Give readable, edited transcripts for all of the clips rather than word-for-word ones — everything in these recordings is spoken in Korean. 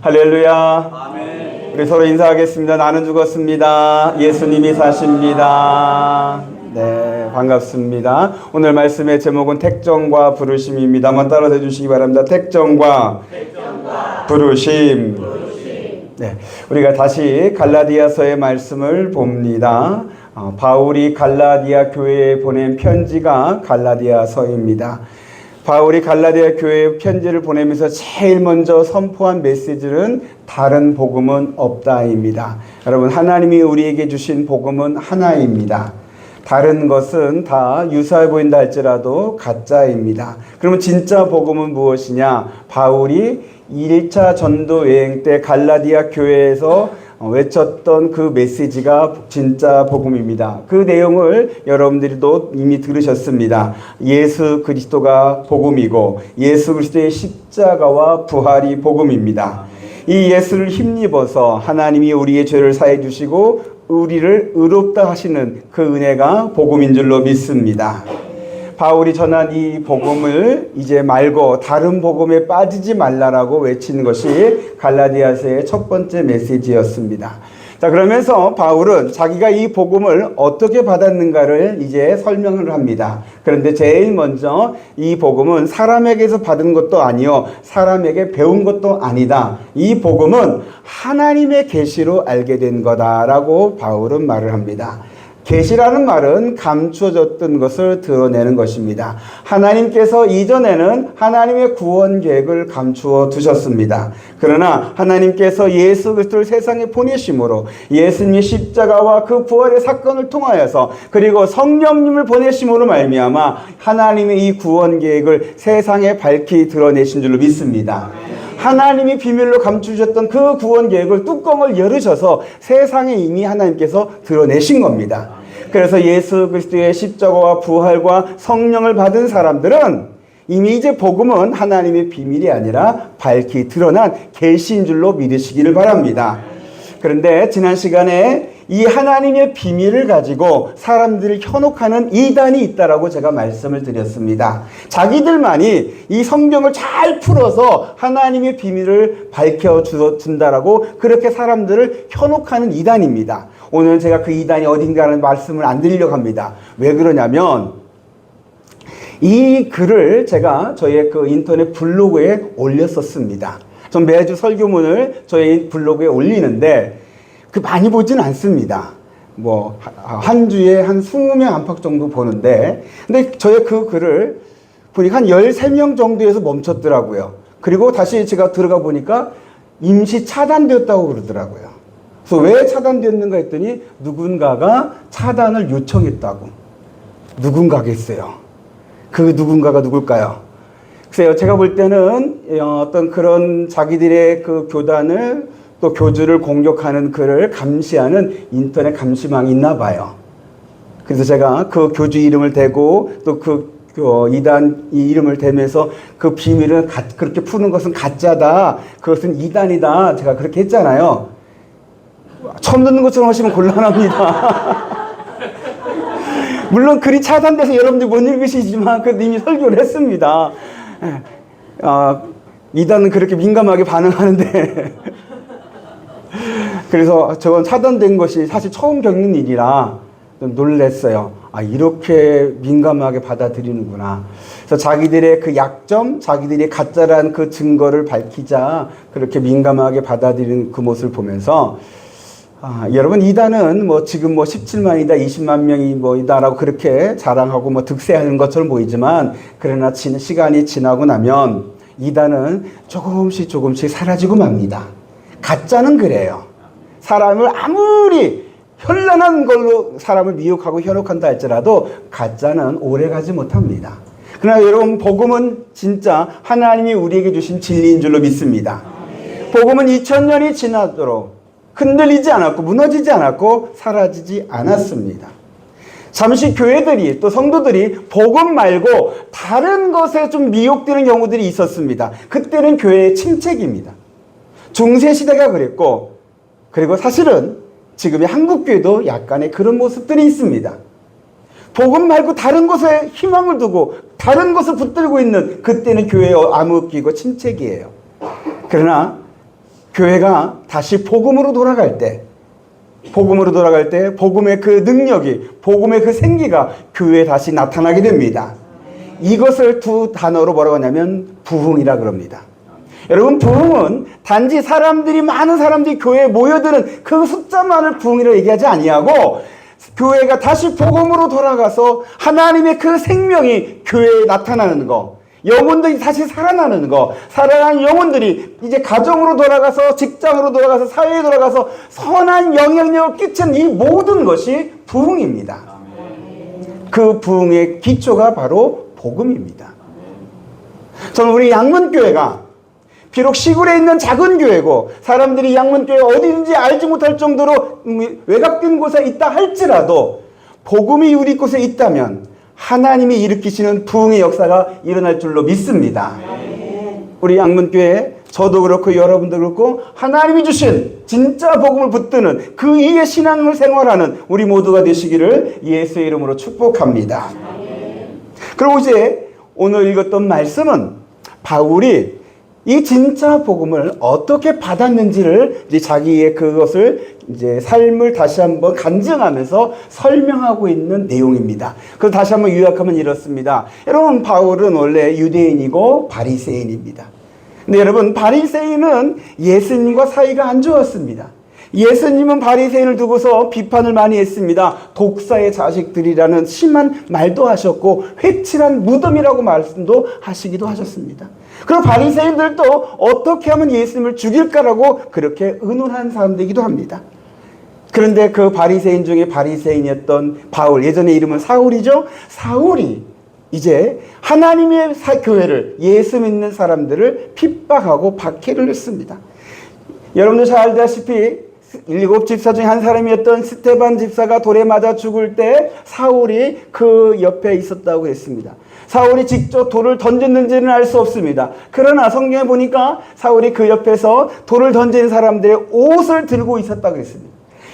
할렐루야. 아멘. 우리 서로 인사하겠습니다. 나는 죽었습니다. 예수님이 사십니다. 네, 반갑습니다. 오늘 말씀의 제목은 택정과 부르심입니다. 한번 따라해 주시기 바랍니다. 택정과 부르심. 네, 우리가 다시 갈라디아서의 말씀을 봅니다. 바울이 갈라디아 교회에 보낸 편지가 갈라디아서입니다. 바울이 갈라디아 교회에 편지를 보내면서 제일 먼저 선포한 메시지는 다른 복음은 없다입니다. 여러분, 하나님이 우리에게 주신 복음은 하나입니다. 다른 것은 다 유사해 보인다 할지라도 가짜입니다. 그러면 진짜 복음은 무엇이냐? 바울이 1차 전도 여행 때 갈라디아 교회에서 외쳤던 그 메시지가 진짜 복음입니다. 그 내용을 여러분들도 이미 들으셨습니다. 예수 그리스도가 복음이고 예수 그리스도의 십자가와 부활이 복음입니다. 이 예수를 힘입어서 하나님이 우리의 죄를 사해 주시고 우리를 의롭다 하시는 그 은혜가 복음인 줄로 믿습니다. 바울이 전한 이 복음을 이제 말고 다른 복음에 빠지지 말라라고 외친 것이 갈라디아서의 첫 번째 메시지였습니다. 자, 그러면서 바울은 자기가 이 복음을 어떻게 받았는가를 이제 설명을 합니다. 그런데 제일 먼저 이 복음은 사람에게서 받은 것도 아니요, 사람에게 배운 것도 아니다. 이 복음은 하나님의 계시로 알게 된 거다라고 바울은 말을 합니다. 계시라는 말은 감추어졌던 것을 드러내는 것입니다. 하나님께서 이전에는 하나님의 구원 계획을 감추어 두셨습니다. 그러나 하나님께서 예수 그리스도를 세상에 보내심으로 예수님의 십자가와 그 부활의 사건을 통하여서 그리고 성령님을 보내심으로 말미암아 하나님의 이 구원 계획을 세상에 밝히 드러내신 줄로 믿습니다. 하나님이 비밀로 감추셨던 그 구원 계획을 뚜껑을 열으셔서 세상에 이미 하나님께서 드러내신 겁니다. 그래서 예수 그리스도의 십자가와 부활과 성령을 받은 사람들은 이미 이제 복음은 하나님의 비밀이 아니라 밝히 드러난 계시인 줄로 믿으시기를 바랍니다. 그런데 지난 시간에 이 하나님의 비밀을 가지고 사람들을 현혹하는 이단이 있다라고 제가 말씀을 드렸습니다. 자기들만이 이 성경을 잘 풀어서 하나님의 비밀을 밝혀준다라고 그렇게 사람들을 현혹하는 이단입니다. 오늘 제가 그 이단이 어딘가라는 말씀을 안 드리려고 합니다. 왜 그러냐면 이 글을 제가 저의 그 인터넷 블로그에 올렸었습니다. 전 매주 설교문을 저희 블로그에 올리는데 많이 보진 않습니다. 한 주에 한 20명 안팎 정도 보는데, 근데 저의 그 글을 보니까 한 13명 정도에서 멈췄더라고요. 그리고 다시 제가 들어가 보니까 임시 차단되었다고 그러더라고요. 그래서 왜 차단되었는가 했더니 누군가가 차단을 요청했다고. 누군가겠어요. 그 누군가가 누굴까요? 글쎄요, 제가 볼 때는 어떤 그런 자기들의 그 교단을 또 교주를 공격하는 글을 감시하는 인터넷 감시망이 있나 봐요. 그래서 제가 그 교주 이름을 대고 또 그 이단 이름을 대면서 그 비밀을 그렇게 푸는 것은 가짜다. 그것은 이단이다. 제가 그렇게 했잖아요. 처음 듣는 것처럼 하시면 곤란합니다. 물론 글이 차단돼서 여러분들이 못 읽으시지만 그래도 이미 설교를 했습니다. 이단은 그렇게 민감하게 반응하는데 그래서 저건 차단된 것이 사실 처음 겪는 일이라 좀 놀랐어요. 이렇게 민감하게 받아들이는구나. 그래서 자기들의 그 약점, 자기들이 가짜라는 그 증거를 밝히자 그렇게 민감하게 받아들이는 그 모습을 보면서 여러분, 이단은 지금 17만이다, 20만 명이 이다라고 그렇게 자랑하고 득세하는 것처럼 보이지만, 그러나 시간이 지나고 나면 이단은 조금씩 사라지고 맙니다. 가짜는 그래요. 사람을 아무리 현란한 걸로 사람을 미혹하고 현혹한다 할지라도 가짜는 오래가지 못합니다. 그러나 여러분, 복음은 진짜 하나님이 우리에게 주신 진리인 줄로 믿습니다. 복음은 2000년이 지나도록 흔들리지 않았고 무너지지 않았고 사라지지 않았습니다. 잠시 교회들이 또 성도들이 복음 말고 다른 것에 좀 미혹되는 경우들이 있었습니다. 그때는 교회의 침체기입니다. 중세시대가 그랬고, 그리고 사실은 지금의 한국교회도 약간의 그런 모습들이 있습니다. 복음 말고 다른 것에 희망을 두고 다른 것을 붙들고 있는 그때는 교회의 암흑기고 침체기예요. 그러나 교회가 다시 복음으로 돌아갈 때, 복음의 그 능력이, 복음의 그 생기가 교회에 다시 나타나게 됩니다. 이것을 두 단어로 뭐라고 하냐면 부흥이라 그럽니다. 여러분, 부흥은 단지 많은 사람들이 교회에 모여드는 그 숫자만을 부흥이라고 얘기하지 아니하고, 교회가 다시 복음으로 돌아가서 하나님의 그 생명이 교회에 나타나는 거, 영혼들이 다시 살아나는 거, 살아난 영혼들이 이제 가정으로 돌아가서, 직장으로 돌아가서, 사회에 돌아가서 선한 영향력을 끼치는 이 모든 것이 부흥입니다. 그 부흥의 기초가 바로 복음입니다. 저는 우리 양문교회가 비록 시골에 있는 작은 교회고 사람들이 양문교회가 어디인지 알지 못할 정도로 외곽된 곳에 있다 할지라도 복음이 우리 곳에 있다면 하나님이 일으키시는 부흥의 역사가 일어날 줄로 믿습니다. 우리 양문교회, 저도 그렇고 여러분도 그렇고 하나님이 주신 진짜 복음을 붙드는 그 이의 신앙을 생활하는 우리 모두가 되시기를 예수의 이름으로 축복합니다. 그리고 이제 오늘 읽었던 말씀은 바울이 이 진짜 복음을 어떻게 받았는지를 이제 자기의 그것을 이제 삶을 다시 한번 간증하면서 설명하고 있는 내용입니다. 그래서 다시 한번 요약하면 이렇습니다. 여러분, 바울은 원래 유대인이고 바리새인입니다. 근데 여러분, 바리새인은 예수님과 사이가 안 좋았습니다. 예수님은 바리새인을 두고서 비판을 많이 했습니다. 독사의 자식들이라는 심한 말도 하셨고 회칠한 무덤이라고 말씀도 하시기도 하셨습니다. 그리고 바리새인들도 어떻게 하면 예수님을 죽일까라고 그렇게 의논한 사람들이기도 합니다. 그런데 그 바리새인 중에 바리새인이었던 바울, 예전에 이름은 사울이죠. 사울이 이제 하나님의 교회를, 예수 믿는 사람들을 핍박하고 박해를 했습니다. 여러분들 잘 알다시피 7 집사 중에 한 사람이었던 스데반 집사가 돌에 맞아 죽을 때 사울이 그 옆에 있었다고 했습니다. 사울이 직접 돌을 던졌는지는 알 수 없습니다. 그러나 성경에 보니까 사울이 그 옆에서 돌을 던지는 사람들의 옷을 들고 있었다고 했습니다.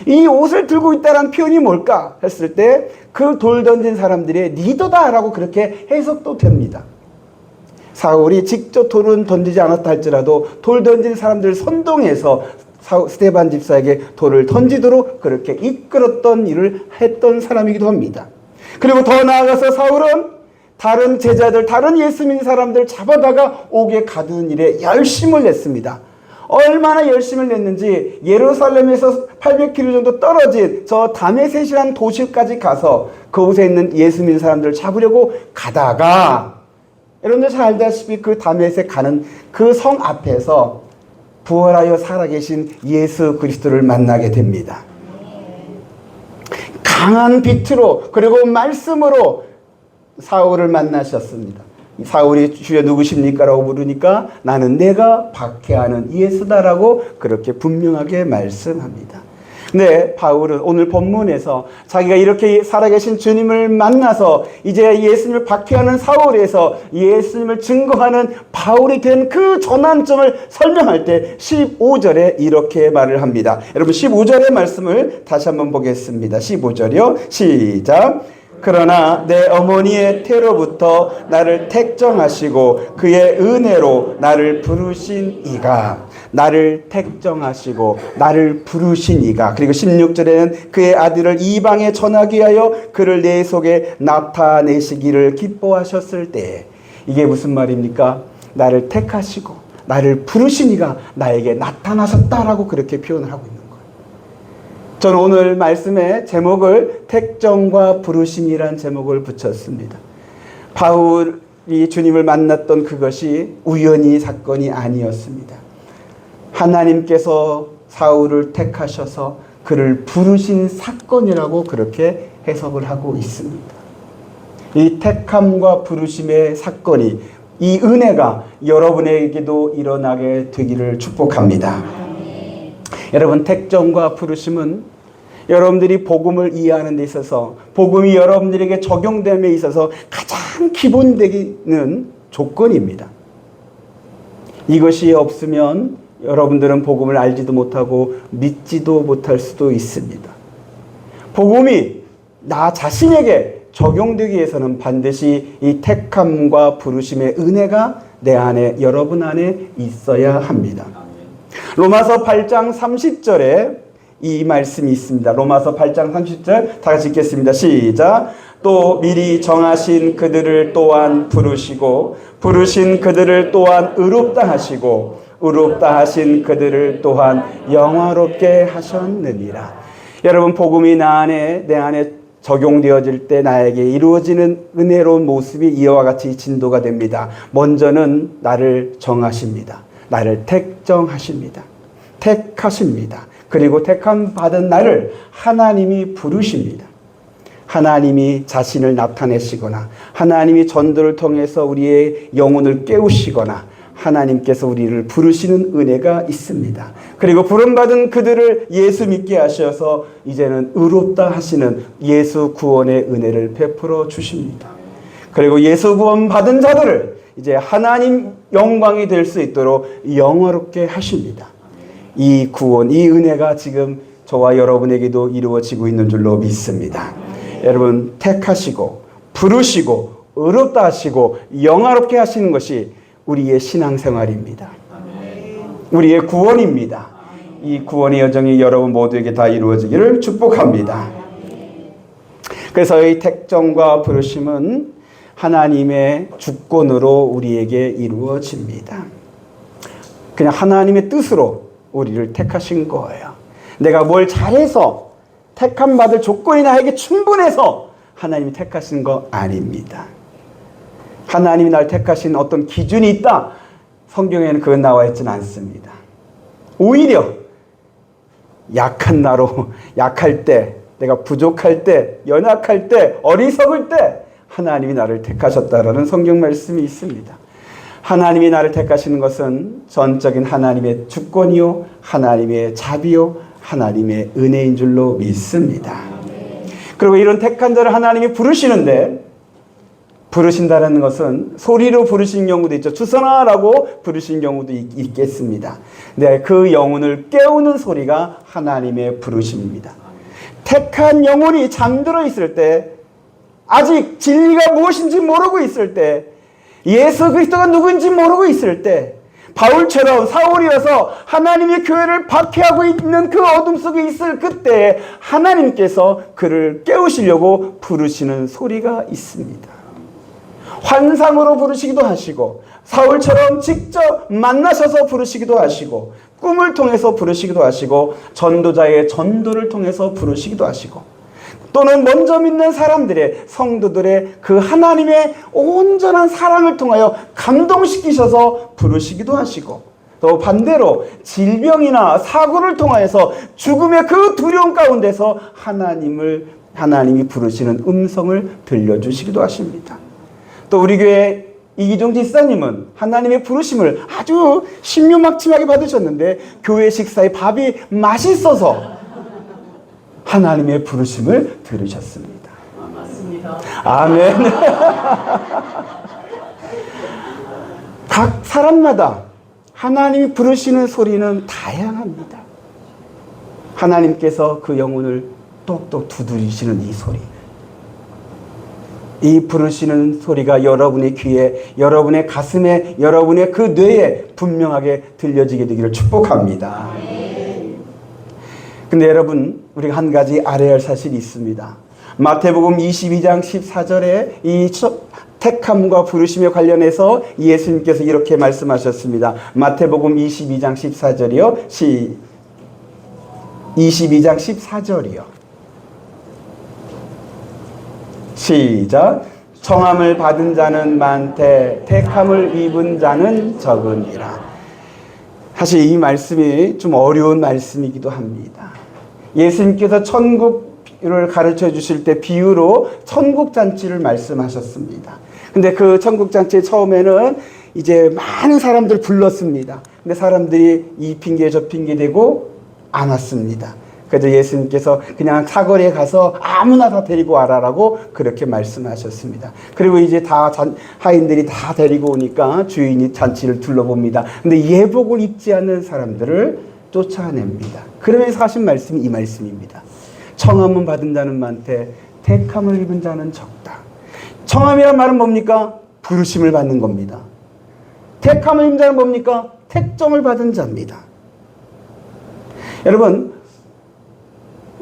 이 옷을 들고 있다는 표현이 뭘까 했을 때 그 돌 던진 사람들의 리더다라고 그렇게 해석도 됩니다. 사울이 직접 돌은 던지지 않았다 할지라도 돌 던진 사람들을 선동해서 스데반 집사에게 돌을 던지도록 그렇게 이끌었던 일을 했던 사람이기도 합니다. 그리고 더 나아가서 사울은 다른 제자들, 다른 예수 믿는 사람들 잡아다가 옥에 가두는 일에 열심을 냈습니다. 얼마나 열심을 냈는지 예루살렘에서 800km 정도 떨어진 저 다메섹이라는 도시까지 가서 그곳에 있는 예수 믿는 사람들을 잡으려고 가다가, 여러분들 잘 알다시피 그 다메섹 가는 그 성 앞에서 부활하여 살아계신 예수 그리스도를 만나게 됩니다. 강한 빛으로 그리고 말씀으로 사울을 만나셨습니다. 사울이 주여 누구십니까? 라고 물으니까 나는 내가 박해하는 예수다라고 그렇게 분명하게 말씀합니다. 네, 바울은 오늘 본문에서 자기가 이렇게 살아계신 주님을 만나서 이제 예수님을 박해하는 사울에서 예수님을 증거하는 바울이 된 그 전환점을 설명할 때 15절에 이렇게 말을 합니다. 여러분, 15절의 말씀을 다시 한번 보겠습니다. 15절이요. 시작. 그러나 내 어머니의 태로부터 나를 택정하시고 그의 은혜로 나를 부르신 이가, 나를 택정하시고 나를 부르신 이가, 그리고 16절에는 그의 아들을 이방에 전하기 위하여 그를 내 속에 나타내시기를 기뻐하셨을 때, 이게 무슨 말입니까? 나를 택하시고 나를 부르신 이가 나에게 나타나셨다라고 그렇게 표현을 하고 있는 거예요. 저는 오늘 말씀의 제목을 택정과 부르심이란 제목을 붙였습니다. 바울이 주님을 만났던 그것이 우연히 사건이 아니었습니다. 하나님께서 사울을 택하셔서 그를 부르신 사건이라고 그렇게 해석을 하고 있습니다. 이 택함과 부르심의 사건이, 이 은혜가 여러분에게도 일어나게 되기를 축복합니다. 여러분, 택정과 부르심은 여러분들이 복음을 이해하는 데 있어서, 복음이 여러분들에게 적용됨에 있어서 가장 기본되는 조건입니다. 이것이 없으면 여러분들은 복음을 알지도 못하고 믿지도 못할 수도 있습니다. 복음이 나 자신에게 적용되기 위해서는 반드시 이 택함과 부르심의 은혜가 내 안에, 여러분 안에 있어야 합니다. 로마서 8장 30절에 이 말씀이 있습니다. 로마서 8장 30절 다 같이 읽겠습니다. 시작. 또 미리 정하신 그들을 또한 부르시고 부르신 그들을 또한 의롭다 하시고 의롭다 하신 그들을 또한 영화롭게 하셨느니라. 여러분, 복음이 내 안에 적용되어질 때 나에게 이루어지는 은혜로운 모습이 이와 같이 진도가 됩니다. 먼저는 나를 정하십니다. 나를 택정하십니다. 택하십니다. 그리고 택함 받은 나를 하나님이 부르십니다. 하나님이 자신을 나타내시거나 하나님이 전도를 통해서 우리의 영혼을 깨우시거나 하나님께서 우리를 부르시는 은혜가 있습니다. 그리고 부름받은 그들을 예수 믿게 하셔서 이제는 의롭다 하시는 예수 구원의 은혜를 베풀어 주십니다. 그리고 예수 구원 받은 자들을 이제 하나님 영광이 될 수 있도록 영화롭게 하십니다. 이 구원, 이 은혜가 지금 저와 여러분에게도 이루어지고 있는 줄로 믿습니다. 여러분, 택하시고 부르시고 의롭다 하시고 영화롭게 하시는 것이 우리의 신앙생활입니다. 우리의 구원입니다. 이 구원의 여정이 여러분 모두에게 다 이루어지기를 축복합니다. 그래서 이 택정과 부르심은 하나님의 주권으로 우리에게 이루어집니다. 그냥 하나님의 뜻으로 우리를 택하신 거예요. 내가 뭘 잘해서 택함 받을 조건이 나에게 충분해서 하나님이 택하신 거 아닙니다. 하나님이 날 택하신 어떤 기준이 있다. 성경에는 그건 나와 있지는 않습니다. 오히려 약한 나로, 약할 때, 내가 부족할 때, 연약할 때, 어리석을 때 하나님이 나를 택하셨다라는 성경 말씀이 있습니다. 하나님이 나를 택하시는 것은 전적인 하나님의 주권이요, 하나님의 자비요, 하나님의 은혜인 줄로 믿습니다. 그리고 이런 택한 자를 하나님이 부르시는데, 부르신다는 것은 소리로 부르신 경우도 있죠. 주선하라고 부르신 경우도 있겠습니다. 네, 그 영혼을 깨우는 소리가 하나님의 부르심입니다. 택한 영혼이 잠들어 있을 때, 아직 진리가 무엇인지 모르고 있을 때, 예수 그리스도가 누구인지 모르고 있을 때, 바울처럼 사울이어서 하나님의 교회를 박해하고 있는 그 어둠 속에 있을 그때 하나님께서 그를 깨우시려고 부르시는 소리가 있습니다. 환상으로 부르시기도 하시고, 사울처럼 직접 만나셔서 부르시기도 하시고, 꿈을 통해서 부르시기도 하시고, 전도자의 전도를 통해서 부르시기도 하시고, 또는 먼저 믿는 사람들의, 성도들의 그 하나님의 온전한 사랑을 통하여 감동시키셔서 부르시기도 하시고, 또 반대로 질병이나 사고를 통하여서 죽음의 그 두려움 가운데서 하나님이 부르시는 음성을 들려주시기도 하십니다. 또 우리 교회 이기종 집사님은 하나님의 부르심을 아주 신묘막침하게 받으셨는데, 교회 식사에 밥이 맛있어서 하나님의 부르심을 들으셨습니다. 맞습니다. 아멘. 각 사람마다 하나님이 부르시는 소리는 다양합니다. 하나님께서 그 영혼을 똑똑 두드리시는 이 소리, 이 부르시는 소리가 여러분의 귀에, 여러분의 가슴에, 여러분의 그 뇌에 분명하게 들려지게 되기를 축복합니다. 근데 여러분, 우리가 한 가지 알아야 할 사실이 있습니다. 마태복음 22장 14절에 이 택함과 부르심에 관련해서 예수님께서 이렇게 말씀하셨습니다. 마태복음 22장 14절이요. 22장 14절이요. 시작. 청함을 받은 자는 많되 택함을 입은 자는 적으니라. 사실 이 말씀이 좀 어려운 말씀이기도 합니다. 예수님께서 천국을 가르쳐 주실 때 비유로 천국잔치를 말씀하셨습니다. 근데 그 천국잔치 처음에는 이제 많은 사람들 불렀습니다. 근데 사람들이 이 핑계 저 핑계 대고 안 왔습니다. 그래서 예수님께서 그냥 사거리에 가서 아무나 다 데리고 와라라고 그렇게 말씀하셨습니다. 그리고 이제 다 하인들이 다 데리고 오니까 주인이 잔치를 둘러봅니다. 근데 예복을 입지 않는 사람들을 쫓아냅니다. 그러면서 하신 말씀이 이 말씀입니다. 청함은 받은 자는 많되 택함을 입은 자는 적다. 청함이란 말은 뭡니까? 부르심을 받는 겁니다. 택함을 입은 자는 뭡니까? 택정을 받은 자입니다. 여러분,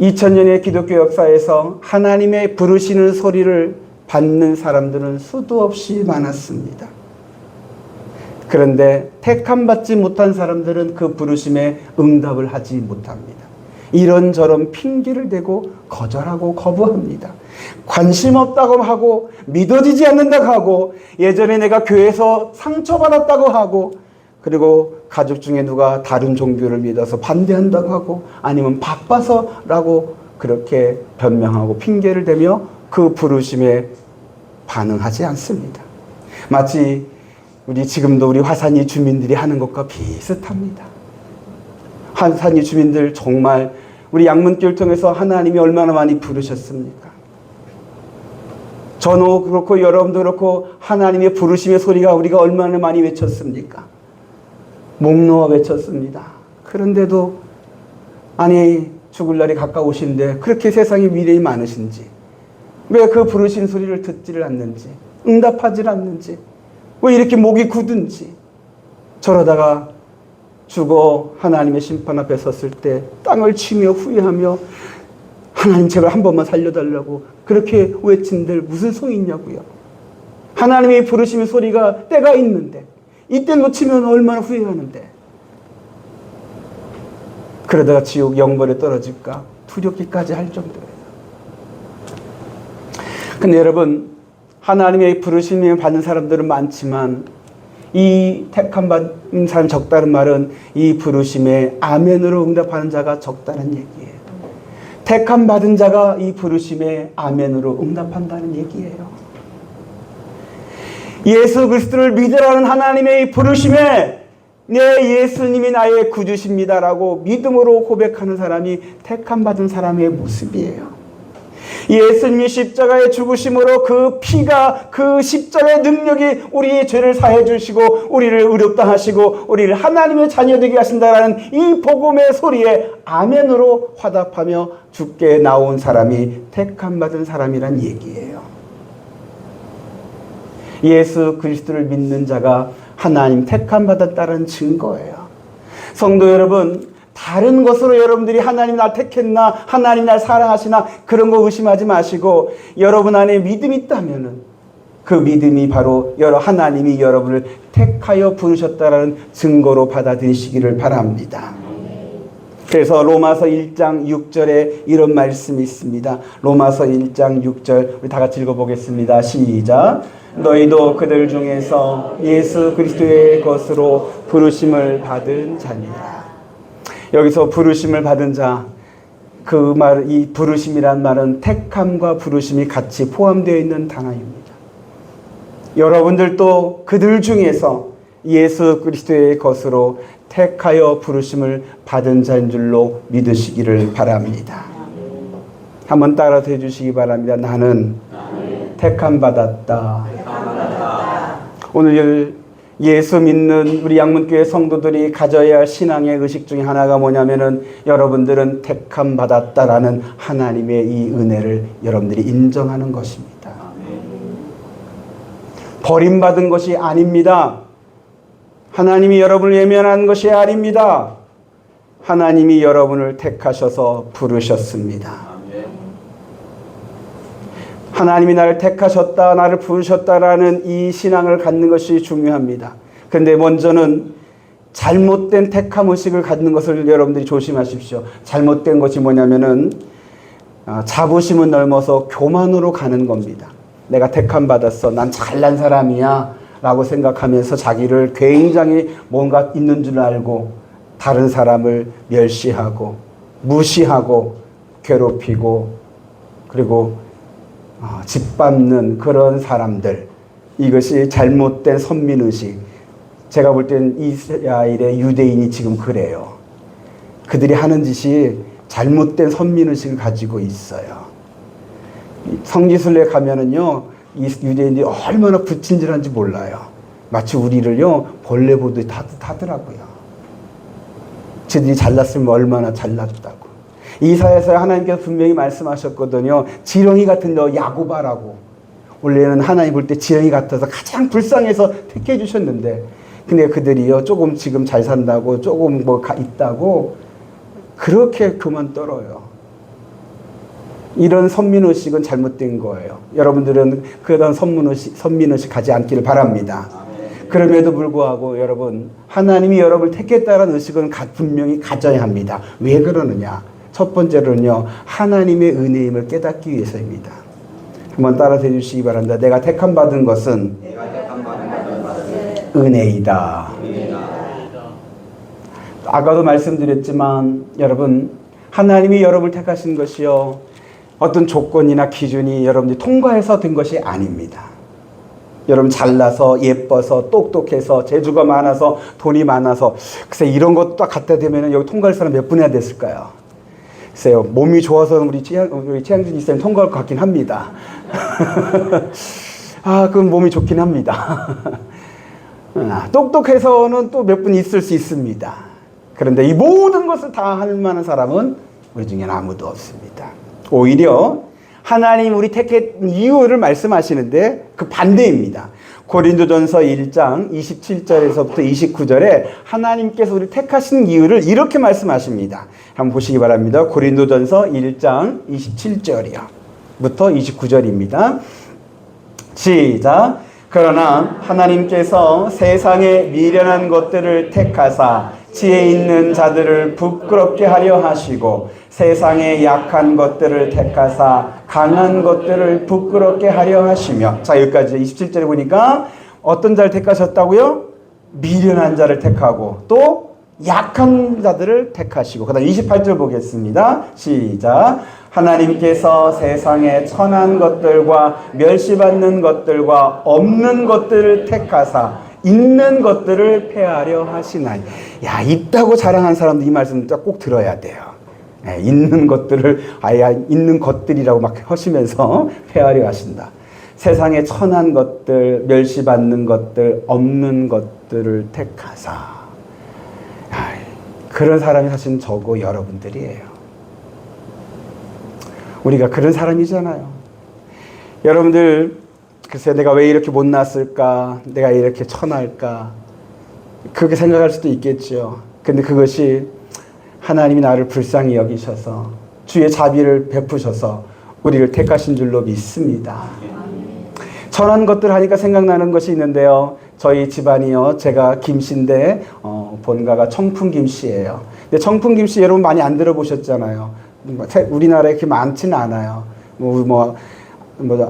2000년의 기독교 역사에서 하나님의 부르시는 소리를 받는 사람들은 수도 없이 많았습니다. 그런데 택함받지 못한 사람들은 그 부르심에 응답을 하지 못합니다. 이런저런 핑계를 대고 거절하고 거부합니다. 관심 없다고 하고 믿어지지 않는다고 하고 예전에 내가 교회에서 상처받았다고 하고 그리고 가족 중에 누가 다른 종교를 믿어서 반대한다고 하고 아니면 바빠서라고 그렇게 변명하고 핑계를 대며 그 부르심에 반응하지 않습니다. 마치 지금도 우리 화산이 주민들이 하는 것과 비슷합니다. 화산이 주민들 정말 우리 양문교를 통해서 하나님이 얼마나 많이 부르셨습니까? 저도 그렇고 여러분도 그렇고 하나님의 부르심의 소리가 우리가 얼마나 많이 외쳤습니까? 목 놓아 외쳤습니다. 그런데도 아니 죽을 날이 가까우신데 그렇게 세상에 미련이 많으신지 왜 그 부르신 소리를 듣지를 않는지 응답하지 않는지 왜 이렇게 목이 굳은지 저러다가 죽어 하나님의 심판 앞에 섰을 때 땅을 치며 후회하며 하나님 제발 한 번만 살려달라고 그렇게 외친들 무슨 소용이 있냐고요. 하나님의 부르심의 소리가 때가 있는데 이때 놓치면 얼마나 후회하는데 그러다가 지옥 영벌에 떨어질까 두렵기까지 할 정도예요. 근데 여러분 하나님의 부르심을 받는 사람들은 많지만 이 택함 받은 사람이 적다는 말은 이 부르심에 아멘으로 응답하는 자가 적다는 얘기예요. 택함 받은 자가 이 부르심에 아멘으로 응답한다는 얘기예요. 예수 그리스도를 믿으라는 하나님의 이 부르심에 네 예수님이 나의 구주십니다라고 믿음으로 고백하는 사람이 택함 받은 사람의 모습이에요. 예수님이 십자가에 죽으심으로 그 피가 그 십자가의 능력이 우리의 죄를 사해 주시고 우리를 의롭다 하시고 우리를 하나님의 자녀 되게 하신다라는 이 복음의 소리에 아멘으로 화답하며 죽게 나온 사람이 택함 받은 사람이란 얘기예요. 예수 그리스도를 믿는 자가 하나님 택함 받았다는 증거예요. 성도 여러분, 다른 것으로 여러분들이 하나님 날 택했나 하나님 날 사랑하시나 그런 거 의심하지 마시고 여러분 안에 믿음이 있다면 그 믿음이 바로 하나님이 여러분을 택하여 부르셨다는 증거로 받아들이시기를 바랍니다. 그래서 로마서 1장 6절에 이런 말씀이 있습니다. 로마서 1장 6절 우리 다 같이 읽어보겠습니다. 시작. 너희도 그들 중에서 예수 그리스도의 것으로 부르심을 받은 자니라. 여기서 부르심을 받은 자, 그 말, 이 부르심이란 말은 택함과 부르심이 같이 포함되어 있는 단어입니다. 여러분들도 그들 중에서 예수 그리스도의 것으로 택하여 부르심을 받은 자인 줄로 믿으시기를 바랍니다. 한번 따라서 해주시기 바랍니다. 나는 택함 받았다. 오늘 예수 믿는 우리 양문교회 성도들이 가져야 할 신앙의 의식 중에 하나가 뭐냐면은 여러분들은 택함 받았다라는 하나님의 이 은혜를 여러분들이 인정하는 것입니다. 버림받은 것이 아닙니다. 하나님이 여러분을 외면한 것이 아닙니다. 하나님이 여러분을 택하셔서 부르셨습니다. 하나님이 나를 택하셨다, 나를 부르셨다라는 이 신앙을 갖는 것이 중요합니다. 그런데 먼저는 잘못된 택함 의식을 갖는 것을 여러분들이 조심하십시오. 잘못된 것이 뭐냐면은 자부심은 넘어서 교만으로 가는 겁니다. 내가 택함 받았어, 난 잘난 사람이야 라고 생각하면서 자기를 굉장히 뭔가 있는 줄 알고 다른 사람을 멸시하고 무시하고 괴롭히고 그리고 짓밟는 그런 사람들, 이것이 잘못된 선민의식. 제가 볼 때는 이스라엘의 유대인이 지금 그래요. 그들이 하는 짓이 잘못된 선민의식을 가지고 있어요. 성지순례 가면은요, 이 유대인들이 얼마나 부친절한지 몰라요. 마치 우리를요 벌레 보듯이 하더라고요. 저들이 잘났으면 얼마나 잘났다고. 이사야서 하나님께서 분명히 말씀하셨거든요. 지렁이 같은 너 야고바라고. 원래는 하나님 볼 때 지렁이 같아서 가장 불쌍해서 택해 주셨는데, 근데 그들이요 조금 지금 잘 산다고 조금 뭐 있다고 그렇게 그만 떨어요. 이런 선민의식은 잘못된 거예요. 여러분들은 그런 선민의식 가지 않기를 바랍니다. 그럼에도 불구하고 여러분, 하나님이 여러분을 택했다는 의식은 분명히 가져야 합니다. 왜 그러느냐? 첫 번째로는요, 하나님의 은혜임을 깨닫기 위해서입니다. 한번 따라서 해주시기 바랍니다. 내가 택함 받은 것은 은혜이다. 아까도 말씀드렸지만 여러분, 하나님이 여러분을 택하신 것이요, 어떤 조건이나 기준이 여러분들이 통과해서 된 것이 아닙니다. 여러분 잘나서 예뻐서 똑똑해서 재주가 많아서 돈이 많아서, 글쎄 이런 것도 딱 갖다 대면 여기 통과할 사람 몇 분이나 됐을까요? 글쎄요, 몸이 좋아서 우리 최양준 이사님 통과할 것 같긴 합니다. 그건 몸이 좋긴 합니다. 똑똑해서는 또 몇 분 있을 수 있습니다. 그런데 이 모든 것을 다 할 만한 사람은 우리 중에는 아무도 없습니다. 오히려 하나님 우리 택한 이유를 말씀하시는데 그 반대입니다. 고린도전서 1장 27절에서부터 29절에 하나님께서 우리 택하신 이유를 이렇게 말씀하십니다. 한번 보시기 바랍니다. 고린도전서 1장 27절이요. 부터 29절입니다. 시작. 그러나 하나님께서 세상의 미련한 것들을 택하사 지혜 있는 자들을 부끄럽게 하려 하시고 세상의 약한 것들을 택하사 강한 것들을 부끄럽게 하려 하시며. 자, 여기까지 27절에 보니까 어떤 자를 택하셨다고요? 미련한 자를 택하고 또 약한 자들을 택하시고. 그 다음 28절 보겠습니다. 시작. 하나님께서 세상의 천한 것들과 멸시받는 것들과 없는 것들을 택하사 있는 것들을 폐하려 하시나니. 야, 있다고 자랑한 사람도 이 말씀 꼭 들어야 돼요. 네, 있는 것들을 아예 있는 것들이라고 막 하시면서 폐하려 하신다. 세상의 천한 것들, 멸시받는 것들, 없는 것들을 택하사. 그런 사람이 사실 저고 여러분들이에요. 우리가 그런 사람이잖아요. 여러분들, 글쎄 내가 왜 이렇게 못났을까? 내가 이렇게 천할까? 그렇게 생각할 수도 있겠죠. 근데 그것이 하나님이 나를 불쌍히 여기셔서 주의 자비를 베푸셔서 우리를 택하신 줄로 믿습니다. 천한 것들 하니까 생각나는 것이 있는데요. 저희 집안이요, 제가 김씨인데 본가가 청풍김씨예요. 근데 청풍김씨 여러분 많이 안 들어보셨잖아요. 우리나라에 그렇게 많지는 않아요.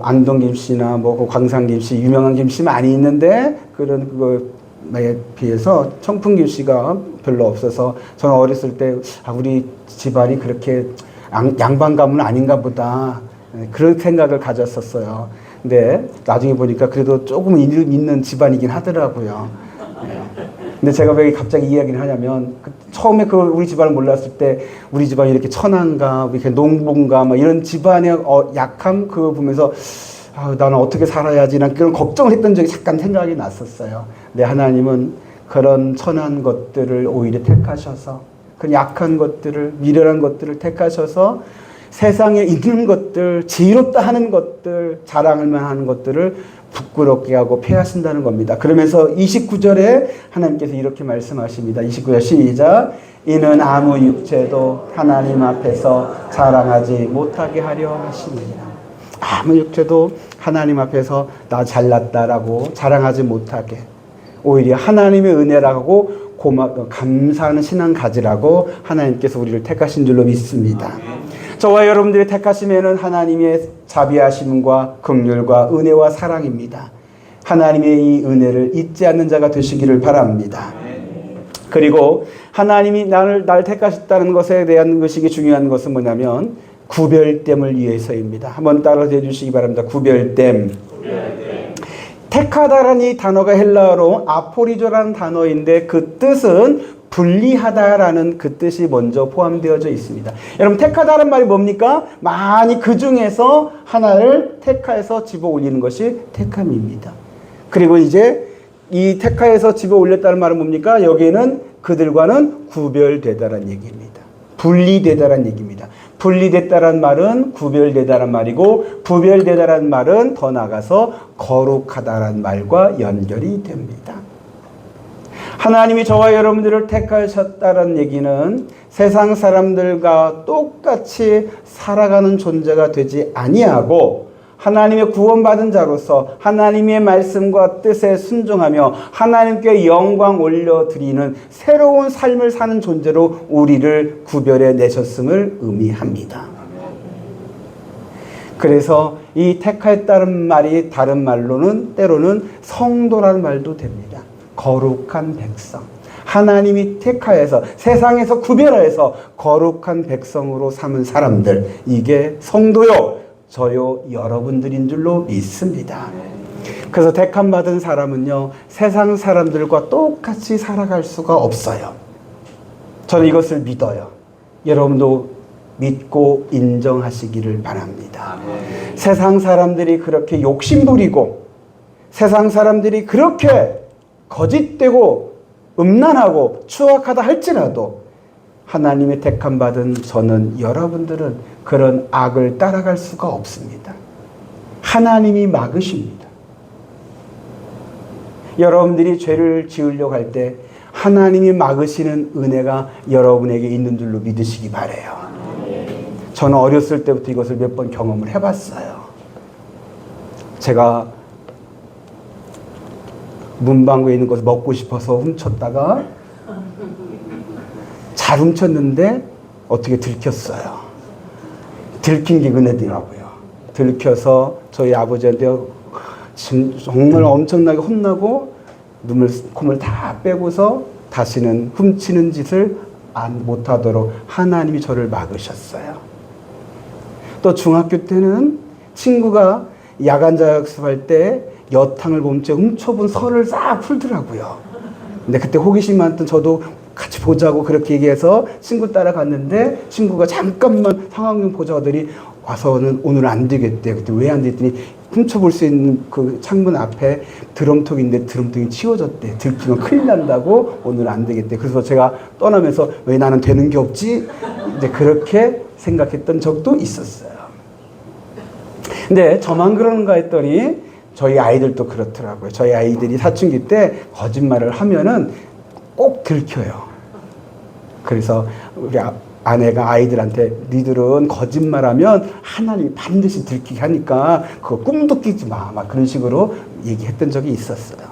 안동김씨나 광산김씨, 유명한 김씨 많이 있는데 그런 그거에 비해서 청풍김씨가 별로 없어서 저는 어렸을 때 우리 집안이 그렇게 양반 가문 아닌가 보다 그런 생각을 가졌었어요. 근데 나중에 보니까 그래도 조금 있는 집안이긴 하더라고요. 근데 제가 왜 갑자기 이야기를 하냐면 처음에 우리 집안을 몰랐을 때 우리 집안이 이렇게 천한가 이렇게 농부인가 이런 집안의 약함 그거 보면서 나는 어떻게 살아야지 난 그런 걱정을 했던 적이 잠깐 생각이 났었어요. 근데 하나님은 그런 천한 것들을 오히려 택하셔서 그 약한 것들을 미련한 것들을 택하셔서 세상에 있는 것들, 지혜롭다 하는 것들, 자랑할 만한 것들을 부끄럽게 하고 폐하신다는 겁니다. 그러면서 29절에 하나님께서 이렇게 말씀하십니다. 29절 시작. 이는 아무 육체도 하나님 앞에서 자랑하지 못하게 하려 하시느니라. 아무 육체도 하나님 앞에서 나 잘났다라고 자랑하지 못하게, 오히려 하나님의 은혜라고 감사하는 신앙 가지라고 하나님께서 우리를 택하신 줄로 믿습니다. 저와 여러분들이 택하심에는 하나님의 자비하심과 긍휼과 은혜와 사랑입니다. 하나님의 이 은혜를 잊지 않는 자가 되시기를 바랍니다. 그리고 하나님이 날 택하셨다는 것에 대한 것이 중요한 것은 뭐냐면 구별됨을 위해서입니다. 한번 따라서 해주시기 바랍니다. 구별됨. 택하다라는 이 단어가 헬라어로 아포리조라는 단어인데 그 뜻은 분리하다라는 그 뜻이 먼저 포함되어져 있습니다. 여러분, 택하다는 말이 뭡니까? 많이 그 중에서 하나를 택하여서 집어 올리는 것이 택함입니다. 그리고 이제 이 택하여서 집어 올렸다는 말은 뭡니까? 여기에는 그들과는 구별되다라는 얘기입니다. 분리되다라는 얘기입니다. 분리됐다라는 말은 구별되다라는 말이고, 구별되다라는 말은 더 나아가서 거룩하다라는 말과 연결이 됩니다. 하나님이 저와 여러분들을 택하셨다는 얘기는 세상 사람들과 똑같이 살아가는 존재가 되지 아니하고 하나님의 구원받은 자로서 하나님의 말씀과 뜻에 순종하며 하나님께 영광 올려드리는 새로운 삶을 사는 존재로 우리를 구별해 내셨음을 의미합니다. 그래서 이 택하였다는 말이 다른 말로는 때로는 성도라는 말도 됩니다. 거룩한 백성. 하나님이 택하여서 세상에서 구별하여서 거룩한 백성으로 삼은 사람들. 이게 성도요, 저요, 여러분들인 줄로 믿습니다. 그래서 택함 받은 사람은요, 세상 사람들과 똑같이 살아갈 수가 없어요. 저는 이것을 믿어요. 여러분도 믿고 인정하시기를 바랍니다. 세상 사람들이 그렇게 욕심부리고 세상 사람들이 그렇게 거짓되고 음란하고 추악하다 할지라도 하나님의 택함 받은 저는 여러분들은 그런 악을 따라갈 수가 없습니다. 하나님이 막으십니다. 여러분들이 죄를 지으려고 할 때 하나님이 막으시는 은혜가 여러분에게 있는 줄로 믿으시기 바라요. 저는 어렸을 때부터 이것을 몇 번 경험을 해봤어요. 제가 문방구에 있는 것을 먹고 싶어서 훔쳤다가 잘 훔쳤는데 어떻게 들켰어요. 들킨 게 은혜더라고요. 들켜서 저희 아버지한테 정말 엄청나게 혼나고 눈물 콧물 다 빼고서 다시는 훔치는 짓을 못하도록 하나님이 저를 막으셨어요. 또 중학교 때는 친구가 야간 자습할 때 여탕을 봄째 훔쳐본 설을 싹 풀더라고요. 근데 그때 호기심 많던 저도 같이 보자고 그렇게 얘기해서 친구 따라갔는데 친구가 잠깐만 상황 좀 보자 하더니 와서는 오늘 안 되겠대. 그때 왜 안 됐더니 훔쳐볼 수 있는 그 창문 앞에 드럼통인데 드럼통이 치워졌대. 들키면 큰일 난다고 오늘 안 되겠대. 그래서 제가 떠나면서 왜 나는 되는 게 없지? 이제 그렇게 생각했던 적도 있었어요. 근데 저만 그러는가 했더니 저희 아이들도 그렇더라고요. 저희 아이들이 사춘기 때 거짓말을 하면은 꼭 들켜요. 그래서 우리 아내가 아이들한테 니들은 거짓말하면 하나님이 반드시 들키게 하니까 그거 꿈도 끼지 마. 막 그런 식으로 얘기했던 적이 있었어요.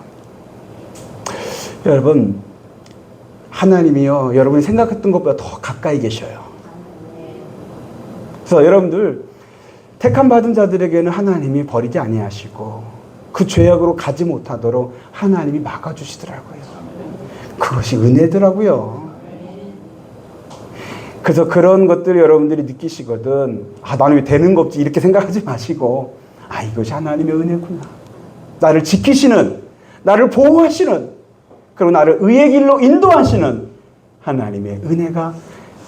여러분, 하나님이요, 여러분이 생각했던 것보다 더 가까이 계셔요. 그래서 여러분들 택함 받은 자들에게는 하나님이 버리지 아니하시고 그 죄악으로 가지 못하도록 하나님이 막아주시더라고요. 그것이 은혜더라고요. 그래서 그런 것들을 여러분들이 느끼시거든. 아, 나는 왜 되는 거 없지? 이렇게 생각하지 마시고, 아, 이것이 하나님의 은혜구나. 나를 지키시는, 나를 보호하시는, 그리고 나를 의의 길로 인도하시는 하나님의 은혜가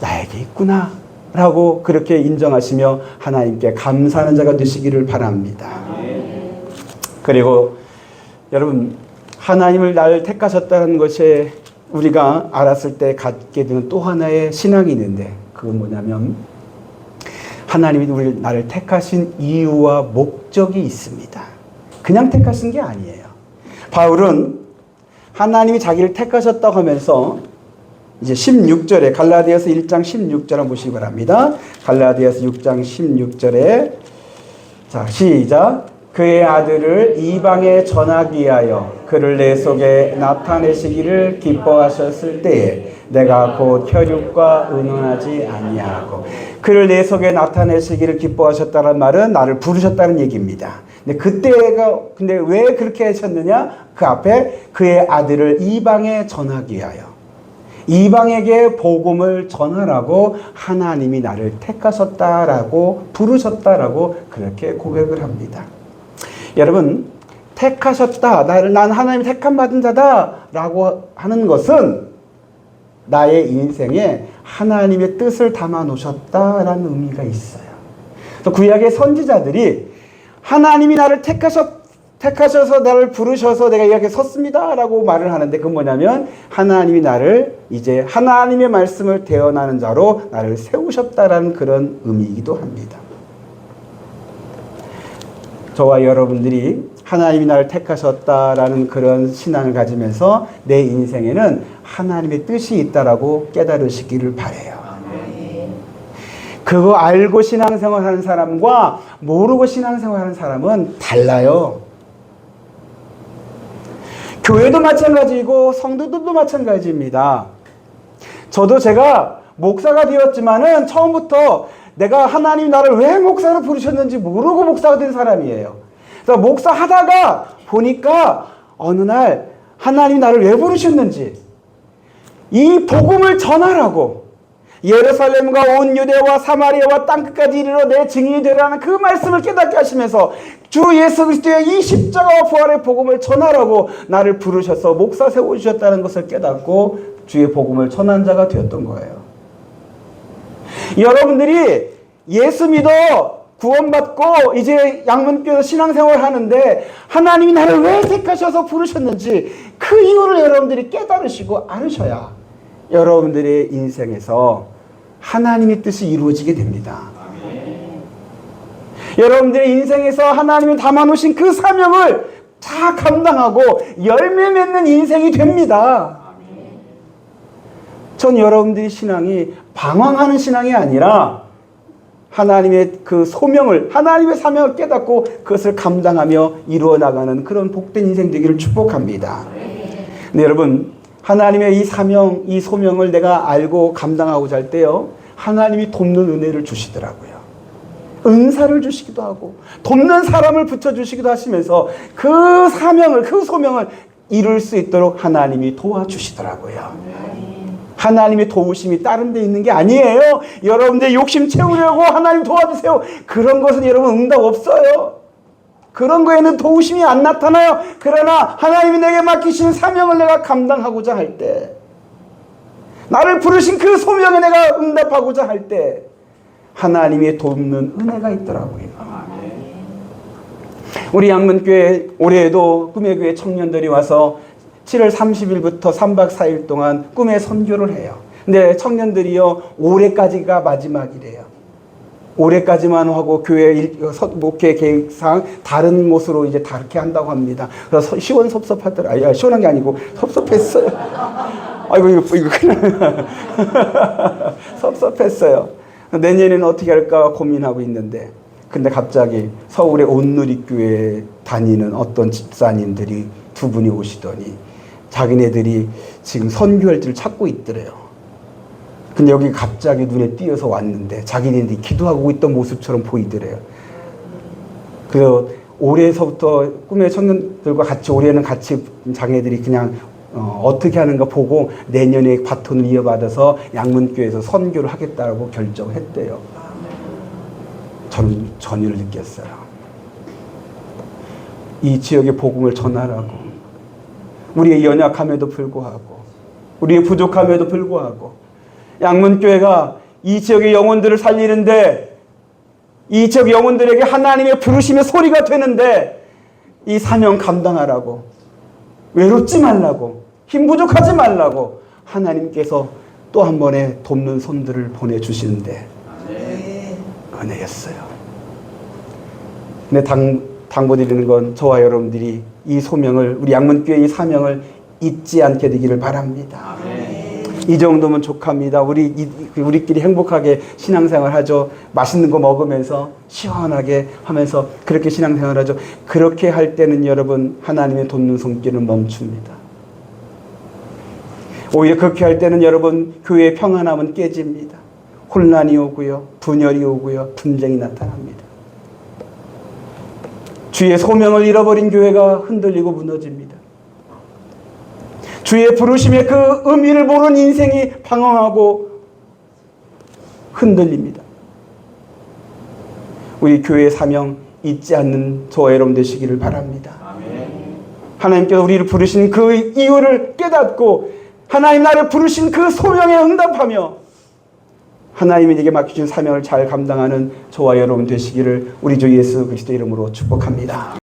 나에게 있구나 라고 그렇게 인정하시며 하나님께 감사하는 자가 되시기를 바랍니다. 그리고 여러분, 하나님을 나를 택하셨다는 것이 우리가 알았을 때 갖게 되는 또 하나의 신앙이 있는데 그건 뭐냐면 하나님이 나를 택하신 이유와 목적이 있습니다. 그냥 택하신 게 아니에요. 바울은 하나님이 자기를 택하셨다고 하면서 이제 16절에 갈라디아서 1장 16절 한번 보시기 바랍니다. 갈라디아서 6장 16절에 자, 시작. 그의 아들을 이방에 전하기 위하여 그를 내 속에 나타내시기를 기뻐하셨을 때에 내가 곧 혈육과 의논하지 아니하고. 그를 내 속에 나타내시기를 기뻐하셨다는 말은 나를 부르셨다는 얘기입니다. 근데 왜 그렇게 하셨느냐? 그 앞에 그의 아들을 이방에 전하기 위하여, 이방에게 복음을 전하라고 하나님이 나를 택하셨다라고 부르셨다라고 그렇게 고백을 합니다. 여러분, 택하셨다, 난 하나님이 택함 받은 자다라고 하는 것은 나의 인생에 하나님의 뜻을 담아 놓으셨다라는 의미가 있어요. 또 구약의 선지자들이 하나님이 나를 택하셔서 나를 부르셔서 내가 이렇게 섰습니다라고 말을 하는데 그건 뭐냐면 하나님이 나를 이제 하나님의 말씀을 대언하는 자로 나를 세우셨다라는 그런 의미이기도 합니다. 저와 여러분들이 하나님이 나를 택하셨다라는 그런 신앙을 가지면서 내 인생에는 하나님의 뜻이 있다라고 깨달으시기를 바라요. 그거 알고 신앙생활하는 사람과 모르고 신앙생활하는 사람은 달라요. 교회도 마찬가지고 성도들도 마찬가지입니다. 저도 제가 목사가 되었지만은 처음부터 내가 하나님이 나를 왜 목사로 부르셨는지 모르고 목사가 된 사람이에요. 그래서 목사하다가 보니까 어느 날 하나님이 나를 왜 부르셨는지, 이 복음을 전하라고, 예루살렘과 온 유대와 사마리아와 땅끝까지 이르러 내 증인이 되라는 그 말씀을 깨닫게 하시면서 주 예수 그리스도의 이 십자가와 부활의 복음을 전하라고 나를 부르셔서 목사 세워주셨다는 것을 깨닫고 주의 복음을 전한 자가 되었던 거예요. 여러분들이 예수 믿어 구원받고 이제 양문교에서 신앙생활을 하는데 하나님이 나를 왜 택하셔서 부르셨는지 그 이유를 여러분들이 깨달으시고 알으셔야 여러분들의 인생에서 하나님의 뜻이 이루어지게 됩니다. 여러분들의 인생에서 하나님이 담아놓으신 그 사명을 다 감당하고 열매 맺는 인생이 됩니다. 전 여러분들의 신앙이 방황하는 신앙이 아니라 하나님의 그 소명을, 하나님의 사명을 깨닫고 그것을 감당하며 이루어 나가는 그런 복된 인생 되기를 축복합니다. 네, 여러분, 하나님의 이 사명, 이 소명을 내가 알고 감당하고자 할 때요, 하나님이 돕는 은혜를 주시더라고요. 은사를 주시기도 하고 돕는 사람을 붙여주시기도 하시면서 그 사명을, 그 소명을 이룰 수 있도록 하나님이 도와주시더라고요. 하나님의 도우심이 다른 데 있는 게 아니에요. 여러분들 욕심 채우려고 하나님 도와주세요, 그런 것은 여러분 응답 없어요. 그런 거에는 도우심이 안 나타나요. 그러나 하나님이 내게 맡기신 사명을 내가 감당하고자 할 때, 나를 부르신 그 소명에 내가 응답하고자 할 때 하나님의 돕는 은혜가 있더라고요. 우리 양문교회 올해에도 꿈의 교회 청년들이 와서 7월 30일부터 3박 4일 동안 꿈의 선교를 해요. 근데 청년들이요, 올해까지가 마지막이래요. 올해까지만 하고 교회 목회 계획상 다른 곳으로 이제 다르게 한다고 합니다. 그래서 시원섭섭하더라. 아니, 시원한 게 아니고 섭섭했어요. 아이고 이거 그냥 섭섭했어요. 내년에는 어떻게 할까 고민하고 있는데, 근데 갑자기 서울의 온누리교회 다니는 어떤 집사님들이 두 분이 오시더니 자기네들이 지금 선교할지를 찾고 있더래요. 근데 여기 갑자기 눈에 띄어서 왔는데 자기네들이 기도하고 있던 모습처럼 보이더래요. 그래서 올해서부터 꿈의 청년들과 같이 올해는 같이 자기네들이 그냥 어떻게 하는가 보고 내년에 바톤을 이어받아서 양문교회에서 선교를 하겠다고 결정했대요. 저는 전율을 느꼈어요. 이 지역의 복음을 전하라고, 우리의 연약함에도 불구하고, 우리의 부족함에도 불구하고 양문교회가 이 지역의 영혼들을 살리는데, 이 지역 영혼들에게 하나님의 부르심의 소리가 되는데 이 사명 감당하라고, 외롭지 말라고, 힘 부족하지 말라고 하나님께서 또 한 번의 돕는 손들을 보내주시는데 은혜였어요. 근데 당부드리는 건 저와 여러분들이 이 소명을, 우리 양문교회의 이 사명을 잊지 않게 되기를 바랍니다. 이 정도면 족합니다. 우리끼리 행복하게 신앙생활 하죠. 맛있는 거 먹으면서 시원하게 하면서 그렇게 신앙생활 하죠. 그렇게 할 때는 여러분 하나님의 돕는 손길은 멈춥니다. 오히려 그렇게 할 때는 여러분 교회의 평안함은 깨집니다. 혼란이 오고요, 분열이 오고요, 분쟁이 나타납니다. 주의 소명을 잃어버린 교회가 흔들리고 무너집니다. 주의 부르심의 그 의미를 모르는 인생이 방황하고 흔들립니다. 우리 교회의 사명 잊지 않는 저와 여러분 되시기를 바랍니다. 하나님께서 우리를 부르신 그 이유를 깨닫고 하나님 나를 부르신 그 소명에 응답하며 하나님이 내게 맡기신 사명을 잘 감당하는 저와 여러분 되시기를 우리 주 예수 그리스도 이름으로 축복합니다.